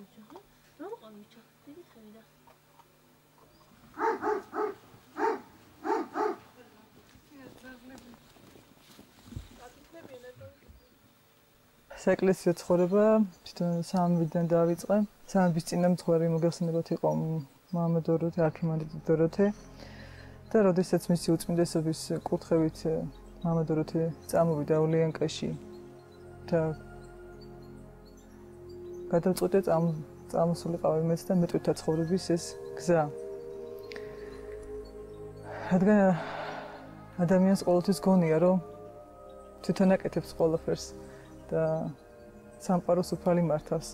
უჩა. რა ყავიჩა? დიდი ხევიდა. საეკლესიო ცხოვრება თვითონ სამიდან დავიწყე. სამების წინა მთვარი მოგეხსენებათ იყო მამა დოროთე, არქიმანდრიტი დოროთე და როდესაც მისი უწმინდესობის კურთხევით მამა დოროთე წამოვიდა ოლიანკაში და გადავწყვიტე წამოსულიყავი მეც და მეტყვითა ცხოვრების ეს გზა. რადგან ადამიანს ყოველთვის გონია, რომ თვითონ აკეთებს ყველაფერს და სამყაროს უფალი მართავს.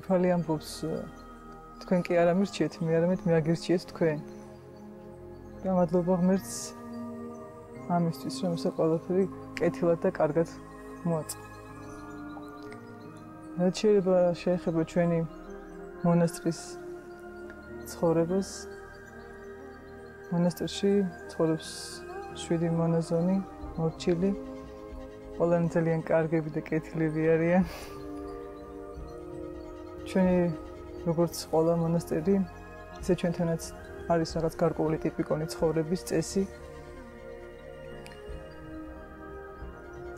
უფალი ამბობს, თქვენ კი არ ამირჩიეთ, მე არამედ მე აგირჩიეთ თქვენ. და მადლობა ღმერთს ამისთვის, რომ ეს ყველაფერი კეთილად და კარგად მოაწყო. რაც შეეხება ჩვენი მონასტრის ცხოვრებას. მონასტერში ცხოვრობს 7 მონაზონი, მორჩილი. ყველანი ძალიან კარგები და კეთილები არიან. ჩვენი როგორც ყველა მონასტერი, ისე ჩვენთანაც არის რაღაც გარკვეული ტიპიკონი ცხოვრების წესი.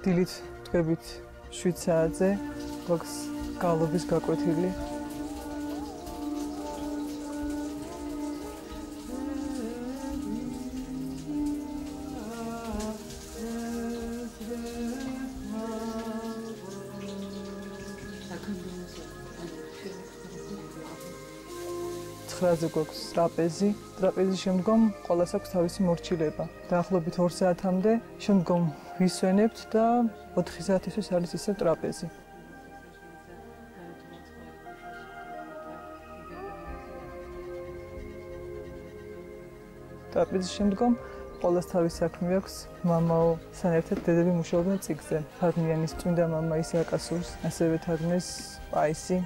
დილით თქვებით 7 საათზე, გვაქვს გალობის გაკვეთილი. ზე გვაქვს ტრაპეზი. ტრაპეზის შემდგომ ყველას აქვს თავისი მორჩილება. დაახლოებით 2 საათამდე შემდგომ ვისვენებთ და 4 საათისთვის არის ისევ ტრაპეზი. ტრაპეზის შემდგომ ყველას თავისი საქმე აქვს. მამაო სანერთად დედები მუშაობენ წიგზე. თარგმნიანის წმინდა მამა ისააკასურს, ასევე თარგმნეს პაისი.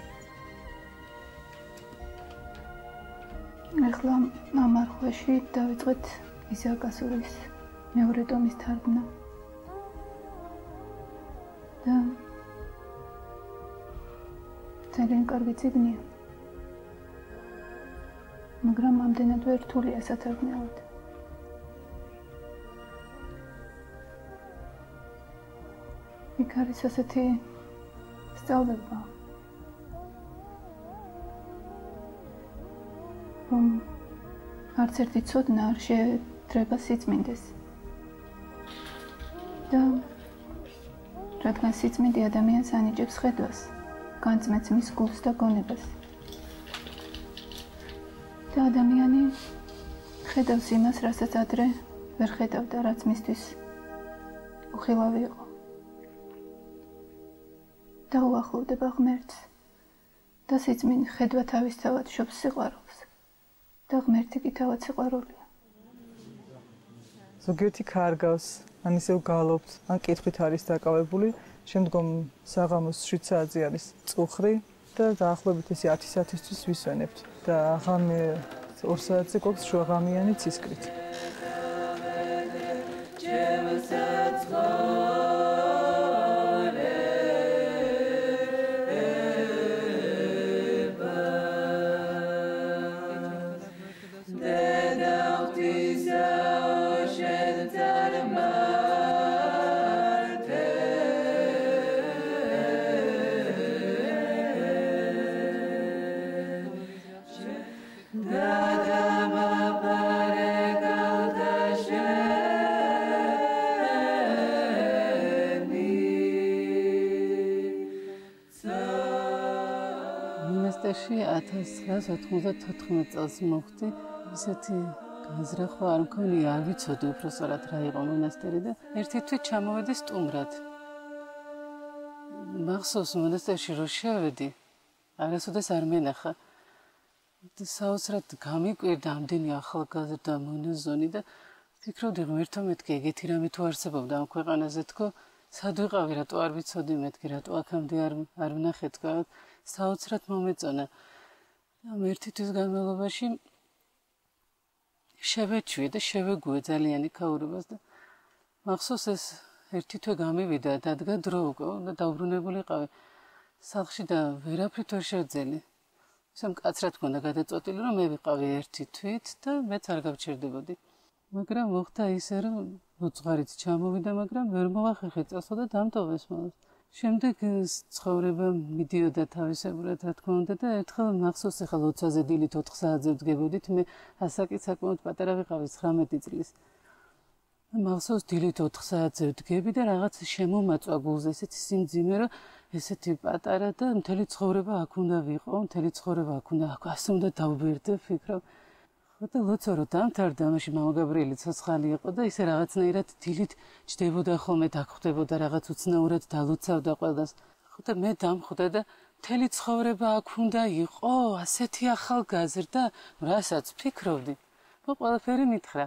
ახლა ამარხვეში დავიწყეთ ისააკასურის მეორე ტომის თარგმნა. და ძალიან კარგი წიგნია. მაგრამ ამდენად ვერ რთულია სათარგმნელად. იქ არის ასეთი სწავლება. რომ არც ერთი ცოდნა არ შეეძრება სიწმინდეს. და რადგან სიწმინდე ადამიანს ანიჭებს ხედვას, განწმენს მის გულს და გონებას. და ადამიანი ხედავს იმას, რასაც ადრე ვერ ხედავდა, რაც მისთვის უხილავი იყო. და უახლოვდება ღმერთს. და სიწმინდე ხედვა თავისთავად შობს სიყვარულს. და ღმერთი კი თავად სიყვარულია. ზოგიერთი ქარგავს, ან ისევ გალობთ, ან კითხვით არის დაკავებული, შემდგომ საღამოს 7 საათზე არის წუხრი და დაახლოებით ესე 10 საათისთვის ვისვენებთ და ღამე 2 საათზე გვაქვს შუაღამიანი ცისკრით. მონასტერში 1994 წელს მოხდი. ისეთი განზრახვა არ მქონია, არ ვიცოდი უბრალოდ რა იყო მონასტერი და ერთი თვით ჩამოვედი სტუმრად. მახსოვს მონასტერში რო შევედი, არასოდეს არ მენახა. საოცრად გამიკვირდა ამდენი ახალგაზრდა მონაზონი და ფიქრობდი ღმერთო მეთქი ეგეთი რამე თუ არსებობდა ამ ქვეყანაზე თქო, სად ვიყავი, რატო არ ვიცოდი მეთქი, რატო აქამდე არ ვნახე თქო, საოცრად მომეწონა. და ერთი თვის განმავლობაში შევეჩვიე და შევეგუე ძალიან იქაურებას და მახსოვს ეს ერთი თვე გამივიდა დადგა დრო უკვე და დაუბრუნებულიყავი სახლში და ვერაფრით ვერ შევძელი. ისე მკაცრად მქონდა გადაწყვეტილი რომ მე ვიყავი ერთი თვით და მეც არ გავჩერდებოდი. მაგრამ მოხდა ისე რომ მოძღვარიც ჩამოვიდა, მაგრამ ვერ მოვახერხე წასვლა და დამტოვეს მას. შემდეგ ცხოვრება მიდიოდა თავისებურად, რა თქმა უნდა და ერთხელ მახსოვს ახლა ლოცვაზე დილით 4 საათზე ვდგებოდით, მე ასაკით საკმაოდ პატარა ვიყავი 19 წლის. მახსოვს დილით 4 საათზე ვდგები და რაღაც შემომაწვა გულზე ესეთი სიმძიმე რომ ესეთი პატარა და მთელი ცხოვრება აქ უნდა ვიყო, მთელი ცხოვრება აქ უნდა, ასე უნდა დავბერდე, ვფიქრობ. და ლოცვა რო დამთავრდა, მაშინ მამა გაბრიელი ცოცხალი იყო და ისე რაღაცნაირად დილით ჯდებოდა ხოლმე, დაგხვდებოდა რაღაც უცნაურად დალოცავდა ყველას. და მე დამხვდა და მთელი ცხოვრება აქ უნდა იყო, ასეთი ახალგაზრდა, რასაც ვფიქრობდი. მე ყველაფერი მითხრა.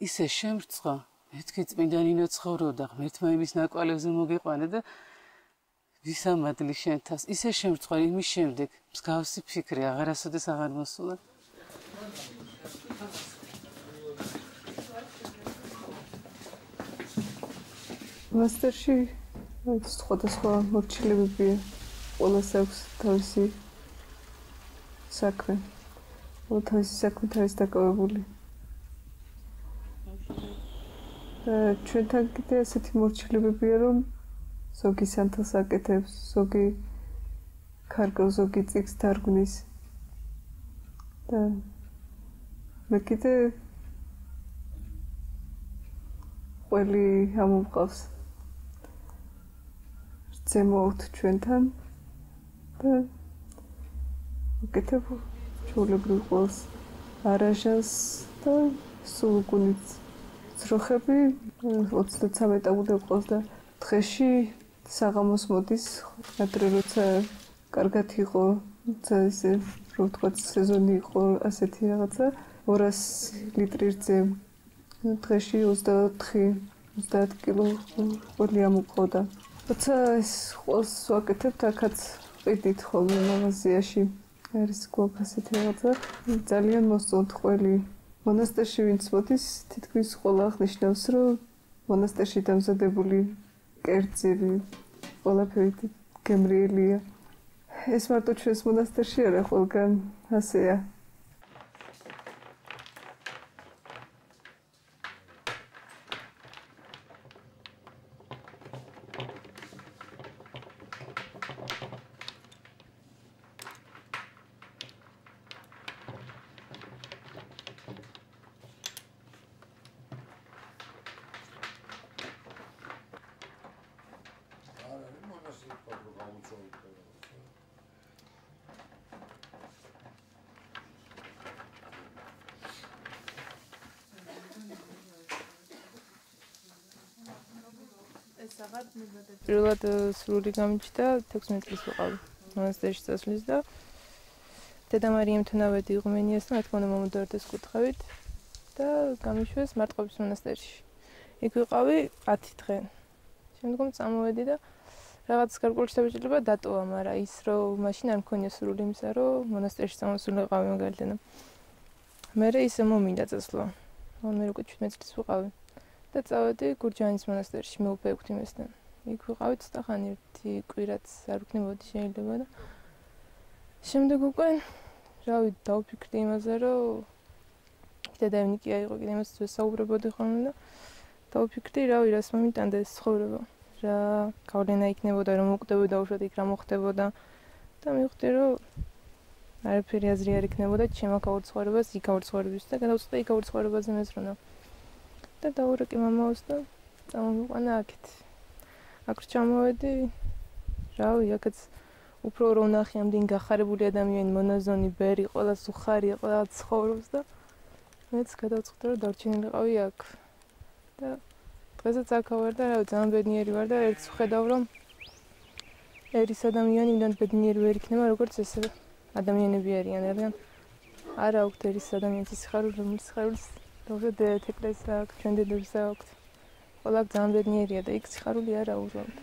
ისე შემრწყვა, მეთქი წმინდა ნინო ცხოვრობდა, ღმერთმა იმის ნაკვალევზე მოგიყვანა და ვისამადლი შენ თავს. ისე შემრწყვა იმის შემდეგ, მსგავსი ფიქრი აღარასოდეს აღარ მოსულა. მონასტერში სხვადასხვა მორჩილებებია, ყველას აქვს თავისი საქმე, თავისი საქმით არის დაკავებული. და ჩვენთან კიდე ასეთი მორჩილებებია, რომ ზოგი სანთელს აკეთებს, ზოგი ქარგავს, ზოგი წიგნს დარგვნის. და მე კიდე ყველი ამომყავს ზემოთ ჩვენთან და ვიკეთებ ჩვეულებრივ ყველს არაჟანს და სულ გუნით ძროხები 33 ტაბუდე ყავს და დღეში საღამოს მოდის ადრე როცა კარგად იყო ისე რო ვთქვათ სეზონი იყო ასეთი რაღაცა 200 ლიტრი რძე დღეში 30 კილო ყველი ამოყავდა. როცა ეს ყველს ვაკეთებთ აქაც ყიდით ხოლმე მაღაზიაში არის გვაქვს ასეთი რაღაცა ძალიან მოსწონთ ყველი მონასტერში ვინც მოდის თითქმის ყველა აღნიშნავს რომ მონასტერში დამზადებული კერძები ყველაფერი გემრიელია. ეს მარტო ჩვენს მონასტერში არა, ყველგან ასეა. პირველად სრული გამიჩნდა 16 წლის ვიყავი მონასტერში წასვლის და დედა მარიამთან ავედი იღუმენიას და რა თქმა უნდა მომდორდეს კუთხევით და გამიშვეს მარტყოფის მონასტერში. იქ ვიყავი 10 დღე. შემდგომ წამოვედი და რაღაც გარკვეული შეტაბილება დატოვა, მაგრამ ის რომ მაშინ არ მქონია სრული იმისა, რომ მონასტერში წამოსულიყავი მაგალითად. მერე ისე მომინდა წასვლა. მე უკვე 17 წლის ვიყავი. და წავედი გურჯაანის მონასტერში, მეუფე ექვთიმესთან. იქ ვიყავით ცოტახანი ერთი კვირაც არ ვქნებოდი შეიძლება და შემდეგ უკვე რავი დავფიქრდი იმაზე, რომ დედა ნიკია იყო კიდე იმას ვესაუბრებოდი ხოლმე და დავფიქრდი, რავი რას მომიტანდა ეს ცხოვრება. რა გავლენა იქნებოდა, რომ მოკდებოდა უშუალოდ იქ რა მოხდებოდა და მივხვდი, რომ არაფერი აზრი არ იქნებოდა ჩემაკაურ ცხოვრებას, იქაურ ცხოვრებისთვის და გადავწყვიტე იქაურ ცხოვრებაზე მეზრონა. და დაურეკე მამაოს და წამოვიყვანა აქეთ. აქ ჩამოვედი, რავი, აქაც უფრო რო ნახე ამდენ გახარებული ადამიანი, მონაზონი, ბერი, ყველას უხარია, ყველა ცხოვრობს და მეც გადავწყვიტე, რომ დარჩენილიყავი აქ. და დღესაც აქ ვარ და რავი, ძალიან ბედნიერი ვარ და ერთს ვხედავ, რომ ერის ადამიანი იმდან ბედნიერი ვერ იქნება, როგორც ეს ადამიანები არიან, რადგან არა აქვთ ერის ადამიანის სიხარული, რომელიც სიხარულის დავუშვათ ეთეკლეს აქვს, ჩვენ დედებს აქვს. ყველა ძალიან ბედნიერია და იქ სიხარული არა უბრალოდ.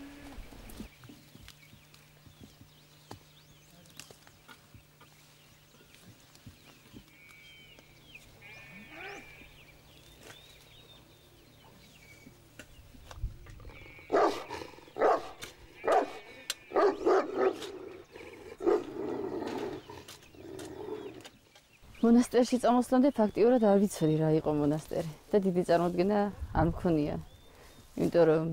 მონასტერში წამოსვლამდე ფაქტიურად არ ვიცოდი რა იყო მონასტერი და დიდი წარმოდგენა არ მქონია. იმიტომ რომ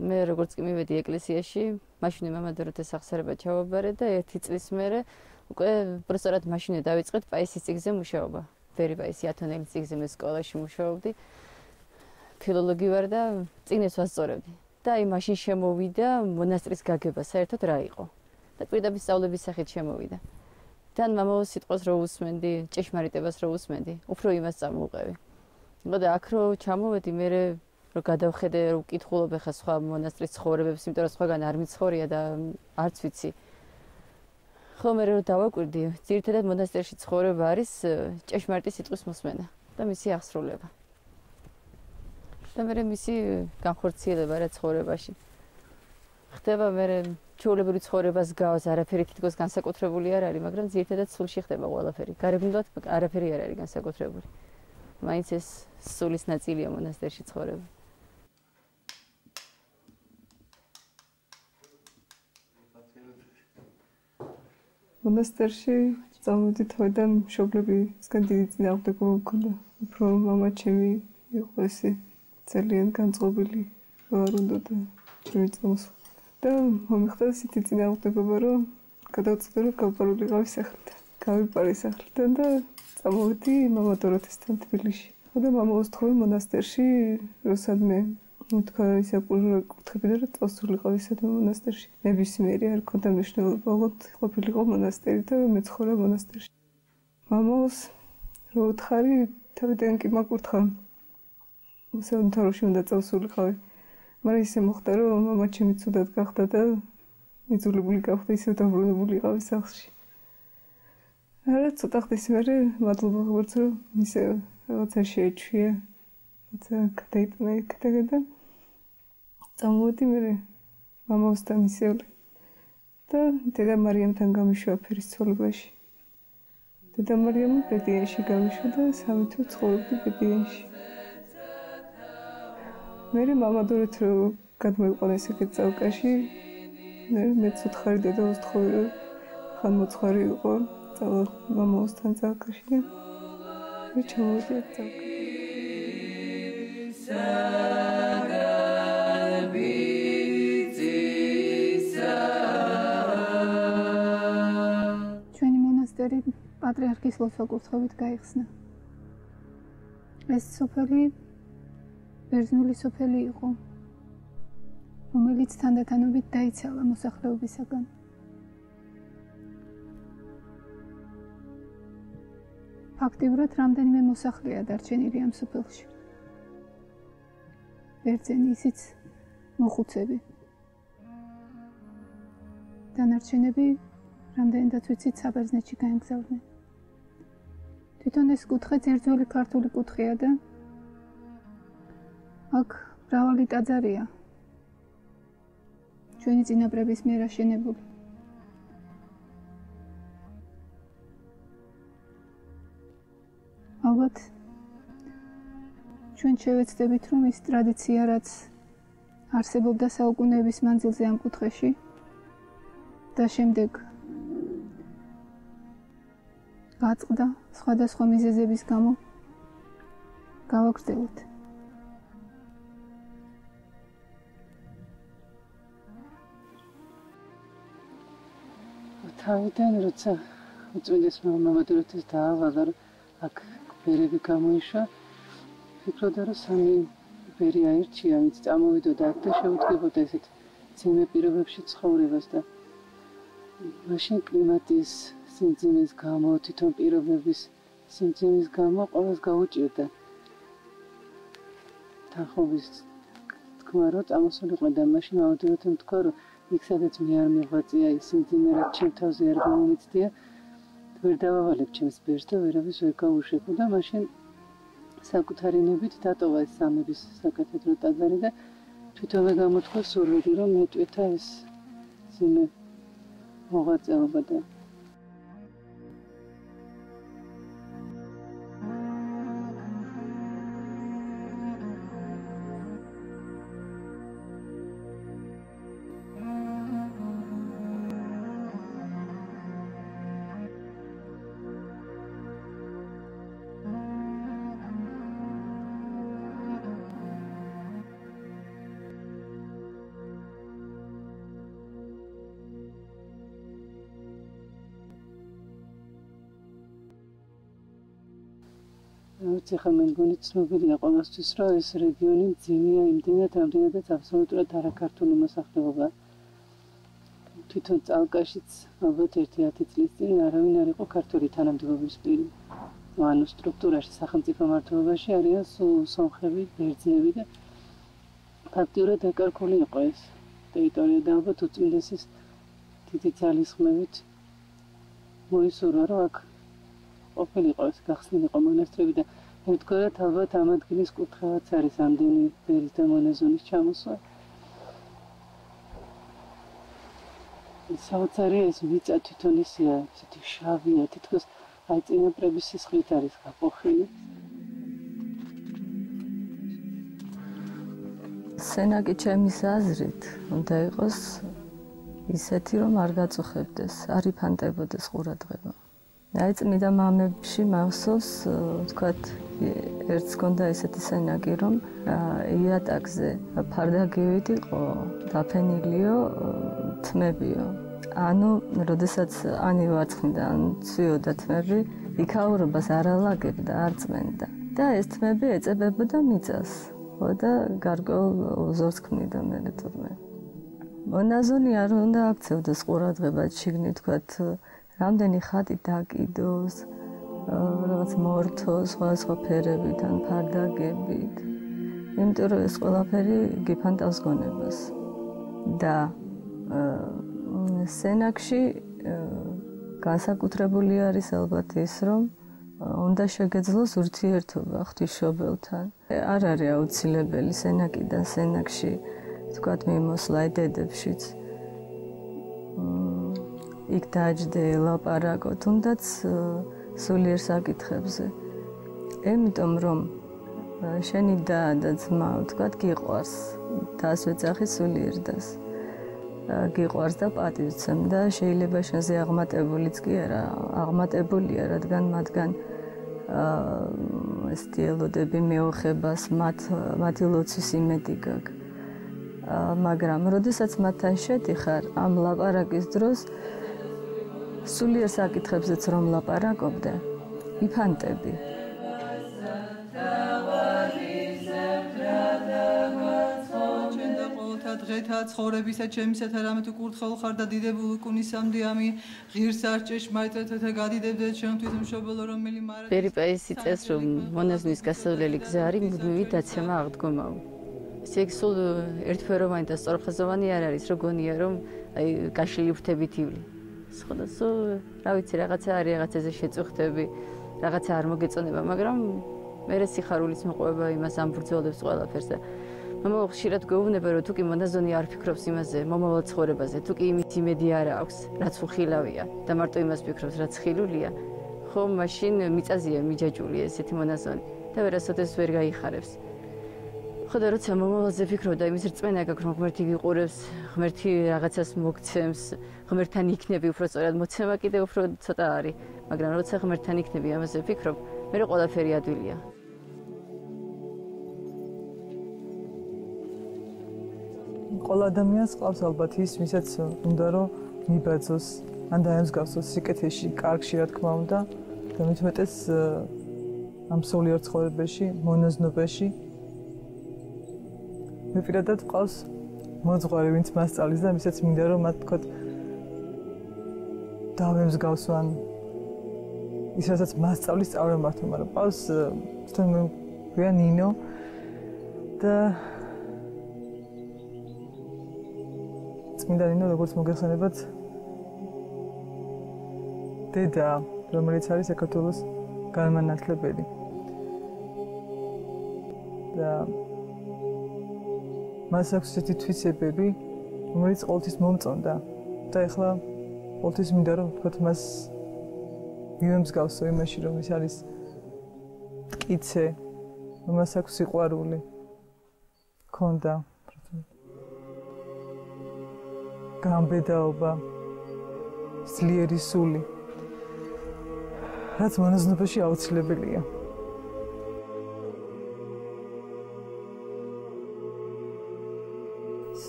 მე როგორც კი მივედი ეკლესიაში, მაშინვე მამა დოროთეს აღსარება ჩავაბარე და 1 წლის მერე უკვე პროსტად მაშინვე დავიწყეთ პაისის წიგნზე მუშაობა. ვერი პაისი ათონელის წიგნზე მე სკოლაში მუშაობდი. ფილოლოგი ვარ და წიგნებს ვასწორებდი. და აი მაშინ შემოვიდა მონასტრის გაგება საერთოდ რა იყო. და პირდაპირ სწავლების სახით შემოვიდა. თან მამაოს სიტყვას რო უსმენდი, ჭეშმარიტებას რო უსმენდი, უფრო იმას წამოვყევი. და აქ რო ჩამოვედი, მე რო გადავხედე, რო ვკითხულობ ახლა სხვა მონასტრის ცხოვრებებს, იმიტომ რომ სხვაგან არ მიცხოვრია და არც ვიცი. ხო, მე რო დავაკვირდი, ძირითადად მონასტერში ცხოვრება არის ჭეშმარიტი სიტყვის მოსმენა და მისი აღსრულება. და მე მისი განხორციელება რა ცხოვრებაში. ხდება მე ჩვეულებრივი ცხოვრებას გავს, არაფერი თითქოს განსაკუთრებული არ არის, მაგრამ ძირითადად სულში ხდება ყველაფერი. გარეგნულად არაფერი არ არის განსაკუთრებული. მაინც ეს სულის ნაწილია მონასტერში ცხოვრება. მონასტერში წამოვედი თავიდან მშობლებისგან დიდი წინააღმდეგობა მქონდა. უფრო მამა ჩემი იყო ესე ძალიან განწყობილი, რომ არ უნდოდა ჩემი წამოსვლა. და მომიხდა ისეთი წინააღმდეგობა, რომ გადავწყვიტე, რომ გავპარულიყავი სახლიდან. გავიპარე სახლიდან და წამოვედი მამა დოროთესთან თბილისში. და მამა უსთხოვი მონასტერში, როდესაც თქვა ისე კურთხებიდან რომ წავსულიყავი სადმე მონასტერში. ნებისმიერი არ ქონდა მნიშვნელობა, ოღონდ ყოფილიყო მონასტერი და მეცხოვრა მონასტერში. მამას რო უთხარი, თავიდან კი მაკურთხა. მოსამთავროში უნდა წავსულიყავი. მაგრამ ისე მოხდა, რომ მამა ჩემი ცუდად გახდა და იძულებული გახდა ისე დაბრუნებული იყავი სახლში. არა, ცოტა ხნის მერე მადლობა ღმერთს, რომ ისე რაღაცა შეეჩვია. რაცა გადაიტანა იქიდან და წამოვედი მე მამასთან ისევ და დედა მარიამთან გამიშვა ფერის ცოლებაში. დედა მარიამი ბედიანში გამიშვა და 3 თვე ცხოვრობდი ბედიანში. მე მამა დორეთ რომ გადმოიყვანა ესეთი წავკაში, მეც უთხარი დედა უსთხოვი რომ ხან მოცხარი იყო მამასთან წავკაში და მე ჩამოვედი წავკაში. ჩვენი მონასტერი პატრიარქის ლოცვა-კურთხევით გაიხსნა. ეს სოფელი ბერძნული სოფელი იყო, რომელიც თანდათანობით დაიცალა მოსახლეობისაგან. ფაქტიურად რამდენიმე მოსახლეა დარჩენილი ამ სოფელში. ბერძენი ისიც მოხუცები. დანარჩენები რამდენადაც ვიცით საბერძნეთში გაემგზავრნენ. თვითონ ეს კუთხე ძირძველი ქართული კუთხეა და აქ მრავალი ტაძარია. ჩვენი წინაპრების მიერ აშენებული. ალბათ ჩვენ შევეცდებით, რომ ის ტრადიცია, რაც არსებობდა საუკუნეების მანძილზე ამ კუთხეში და შემდეგ გაწყდა სხვადასხვა მიზეზების გამო, გავაგრძელოთ. თავიდან როცა უწმინდეს მამა დოროთეს დაავალა, რომ აქ ბერები გამოიშვა, ფიქრობდა, რომ 3 ბერი აირჩია, ვინც წამოვიდოდა აქ და შეუდგებოდა ესეთ ძიმე პირობებში ცხოვრებას და მაშინ კლიმატის სიმძიმის გამო, თვითონ პირობების სიმძიმის გამო ყველას გაუჭირდა. თანხმობის თქვა, რომ წამოსულიყო და მაშინ მამა დოროთემ თქვა, რომ იქ სადაც მე არ მიღვაწია ის სიმძიმე, რაც ჩემ თავზე არ გამომიცდია, ვერ დავავალებ ჩემს ბერს და ვერავის ვერ გავუშვებ და მაშინ საკუთარი ნებით დატოვა ეს სამების საკათედრო ტაძარი და თვითონვე გამოთქვა სურვილი, რომ მეტვეთა ეს ძიმე მოღვაწეობა და ვიცი ხა მე მგონი ცნობილია ყოველთვის რომ ეს რეგიონი ძიმია იმდენად ამდენადაც აბსოლუტურად არაქართული მოსახლეობა. თვითონ წალკაშიც ალბათ 1-10 წლის წინ არავინ არ იყო ქართული თანამდებობის პირი. ანუ სტრუქტურაში სახელმწიფო მმართველობაში არიან სულ სომხები, ბერძნები და ფაქტიურად დაკარგული იყო ეს ტერიტორია და ალბათ უწმინდესის დიდი ძალისხმევით მოისურვა რომ აქ ყოფილიყო ეს გახსნილიყო მონასტრები და ერთგვარად ალბათ ამ ადგილის კუთხეაც არის ამდენი ბერის და მონაზონის ჩამოსვლა. საოცარი ეს მიწა თვითონ ისეა, ისეთი შავია, თითქოს აი წინაპრების სისხლით არის გაყოფილი. სენაკი ჩემის აზრით უნდა იყოს ისეთი, რომ არ გაწუხებდეს, არ იფანტებოდეს ყურადღება. აი წმინდა მამებში მახსოვს, თქვათ, ერთს ჰქონდა ესეთი სენაკი, რომ იატაკზე ფარდაგივით იყო დაფენილიო თმებიო. ანუ, როდესაც ანი ვარცხნიდა, ცვიოდა თმები, იქაურობას არ ალაგებდა, არ წმენდა. და ეს თმები ეწებებოდა მიწას. და გარკვეულ ზორს ქმნიდა მერე თურმე. მონაზონი არ უნდა აქცევდეს ყურადღებას შიგნით, თქვათ, რამდენი ხატი დაკიდოს, რაღაც მორთოს, სხვადასხვა ფერებით ან ფარდაგებით. იმიტომ რომ ეს ყველაფერი გიფანტავს გონებას. და სენაკში განსაკუთრებული არის ალბათ ის, რომ უნდა შეგეძლოს ურთიერთობა ღვთისმშობელთან. არ არის აუცილებელი სენაკიდან სენაკში, თქვათ, მიმოსვლა დედებშიც. იქ დაჯდე, ლაპარაკო, თუნდაც სულიერ საკითხებზე. იმიტომ რომ შენი და ძმა, თქვათ, გიყვარს, დას ვეძახი სულიერ დას. გიყვარს და პატივცემ და შეიძლება შენზე აღმატებულიც კი არა, აღმატებულია, რადგან მათგან ეს დიალოგები მეოხებას, მათი ლოცვის იმედი გაქვს. მაგრამ როდესაც მათთან შედიხარ ამ ლაპარაკის დროს სულიერ საკითხებზეც რომ ლაპარაკობდე, იფანტები. დღეთა ცხოვრებისა ჩემისათა რამე თუ კურთხეულ ხარ და დიდებული კუნისამდე ამი ღირს არ ჭეშმარიტეთა გადიდებდე ჩვენ თვითმშობელო რომელი მარა პერიპეისი წეს რომ მონაზონის გასავლელი გზა არის მუდმივი დაცემა აღდგომაო. ესე იგი სულ ერთფეროვანი და სწორხაზოვანი არ არის, რო გონია რომ აი გაშლილი ვრთებით ივლი. სხვადასხვა რა ვიცი რაღაცა არის, რაღაცაზე შეწუხდები, რაღაცა არ მოგეწონება, მაგრამ მე სიხარულის მოყვება იმას ამბრძოლებს ყველაფერს და მამა ხშირად გვეუბნება რომ თუ კი მონაზონი არ ფიქრობს იმაზე, მომავალ ცხოვრებაზე, თუ კი იმით იმედი არ აქვს, რაც უხილავია და მარტო იმას ფიქრობს, რაც ხილულია, ხომ მაშინ მიწაზეა მიჯაჭული ესეთი მონაზონი და ვერასოდეს ვერ გაიხარებს. ხო და როცა მომავალზე ფიქრობ და იმის რწმენა გაქვს, რომ ღმერთი გიყურებს, ღმერთი რაღაცას მოგცემს, ღმერთთან იქნები, უფრო სწორად მოცემა კიდე უფრო ცოტა არის, მაგრამ როცა ღმერთთან იქნები ამაზე ფიქრობ, მე ყველაფერი ადვილია. ყველა ადამიანს ყავს ალბათ ის, ვისაც უნდა რომ მიბაძოს, ან დაემსგავსოს სიკეთეში, კარგში, რა თქმა უნდა, და მით უმეტეს ამ სულიერ ცხოვრებაში, მონაზნობაში. მე პირადად ყავს მოძღვარი, ვინც მასწავლის და ვისაც მინდა რომ მათ თქვათ დავემსგავსვან ის რასაც მასწავლის სწავლემართო, მაგრამ ყავს თვითონ მე ნინო და წმინდა ნინო როგორც მოგეხსენებათ დედა, რომელიც არის საქართველოს განმანათლებელი და მას აქვს ესეთი თვისებები, რომელიც ყოველთვის მომწონდა და ეხლა ყოველთვის მინდა რომ თქვათ მას მივემსგავსო იმაში, რომ ის არის მტკიცე, რომ მას აქვს სიყვარული ქონდა გამბედაობა, ძლიერი სული, რაც მონაზვნობაში აუცილებელია.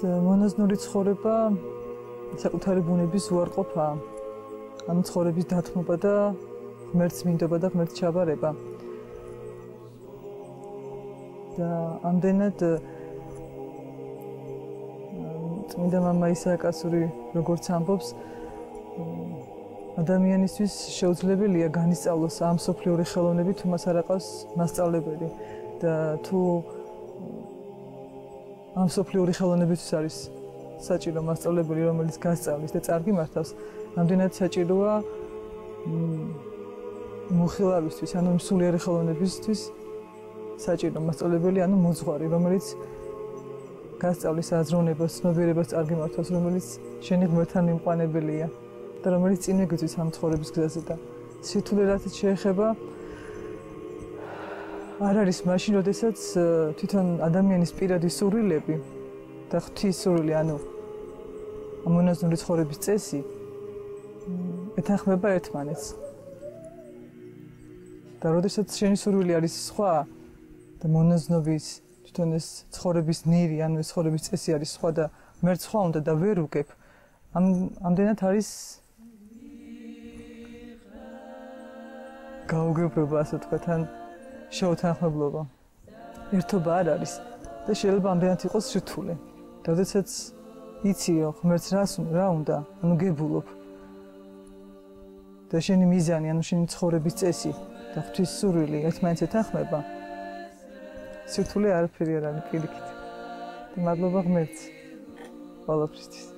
მონაზვნური ცხოვრება საკუთარი ბუნების უარყოფაა, ანუ ცხოვრების დათმობა და ღმერთს მინდობა და ღმერთს ჩაბარება. და ამდენად წმინდა მამა ისააკასური როგორც ამბობს ადამიანისთვის შეუძლებელია განისწავლოს ამ სოფლიური ხელოვნებით თუ მას არ აყავს მასწავლებელი და თუ ამ სოფლიური ხელოვნებისთვის არის საჭირო მასწავლებელი რომელიც გასწავლის და წარგიმართავს ამდენად საჭიროა მოხილავისთვის ანუ სულიერი ხელოვნებისთვის საჭირო მასწავლებელი ანუ მოძღვარი რომელიც გასწავლის აზროვნებას ცნობიერებას წარგიმართავს რომელიც შენი ღმერთთან მიმყვანებელია და რომელიც წინ მეგზის ამ ცხოვრების გზაზე და სირთულე რაც შეეხება არ არის მაშინ როდესაც თვითონ ადამიანის პირადი სურვილები და ღვთის სურვილი ანუ მონაზვნური ცხოვრების წესი ეთანხმება ერთმანეთს და როდესაც შენი სურვილი არის სხვა და მონაზნობის თვითონ ეს ცხოვრების ნირი ანუ ეს ცხოვრების წესი არის სხვა და მერც სხვა უნდა და ვერ უგებ ამდენად არის გაუგებრობა ასე ვთქვათ ან შეუთანხმებლობა ერთობა არ არის და შეიძლება ამდენად იყოს სირთულე როდესაც იციო ღმერთს რა უნდა ანუ გებულობ და შენი მიზანი ანუ შენი ცხოვრების წესი და ღვთის სურვილი ერთმანეთს ეთანხმება სირთულე არაფერი არ არის პირიქით და მადლობა ღმერთს ყველაფრისთვის